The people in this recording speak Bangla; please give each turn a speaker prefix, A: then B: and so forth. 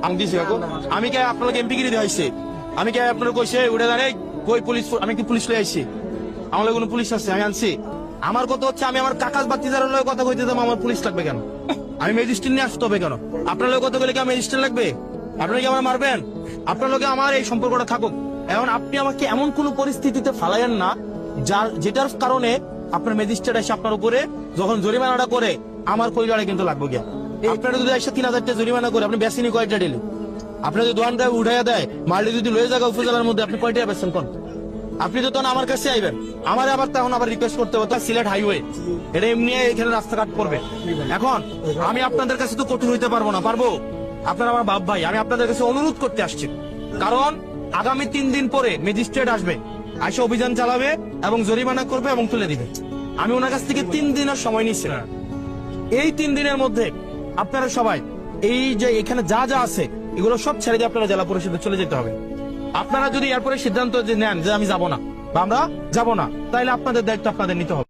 A: আমি দিছি আমি কে আপনাকে এমপিগিরি দিয়েছি আমি কে আপনার কইছে উড়ে দাঁড়ে কই পুলিশ আমি কি পুলিশ লয়ে আইছি আমার কোনো পুলিশ আছে আমি আনছি আমার কথা হচ্ছে আমি আমার কাকাজ বাতিজারের লগে কথা কইতে যাবো আমার পুলিশ লাগবে কেন আমি ম্যাজিস্ট্রেট নিয়ে আসতে হবে কেন আপনার লগে কথা বলে কি আমার ম্যাজিস্ট্রেট লাগবে আপনারা কি আমার মারবেন আপনার লগে আমার এই সম্পর্কটা থাকুক এখন আপনি আমাকে এমন কোন পরিস্থিতিতে ফালাইয়েন না যেটার কারণে আপনার ম্যাজিস্ট্রেট এসে আপনার উপরে যখন জরিমানাটা করে আমার পরিবারে কিন্তু লাগবে গিয়া আপনারা যদি 1,000-3,000 টাকা জরিমানা করে আপনি বেসিনি কয়টা ডেলি আপনি যদি দোকানটা উঠাইয়া দেয় মালটি যদি লয়ে জায়গা উপজেলার মধ্যে আপনি কয়টা বেসেন কোন আপনি তো তখন আমার কাছে আইবেন আমার আবার তখন আবার রিকোয়েস্ট করতে হতো সিলেট হাইওয়ে এটা এমনি এখানে রাস্তাঘাট করবে এখন আমি আপনাদের কাছে তো কঠিন হইতে পারবো না পারবো আপনারা আমার বাপ ভাই আমি আপনাদের কাছে অনুরোধ করতে আসছি কারণ আগামী 3 দিন পরে ম্যাজিস্ট্রেট আসবে এসে অভিযান চালাবে এবং জরিমানা করবে এবং তুলে দিবে আমি ওনার কাছ থেকে 3 দিনের সময় নিচ্ছিলাম এই 3 দিনের মধ্যে আপনারা সবাই এই যে এখানে যা যা আছে এগুলো সব ছেড়ে দিয়ে আপনারা জেলা পরিষদে চলে যেতে হবে আপনারা যদি এরপরে সিদ্ধান্ত যে নেন যে আমি যাব না বা আমরা যাব না তাহলে আপনাদের দায়িত্ব আপনাদের নিতে হবে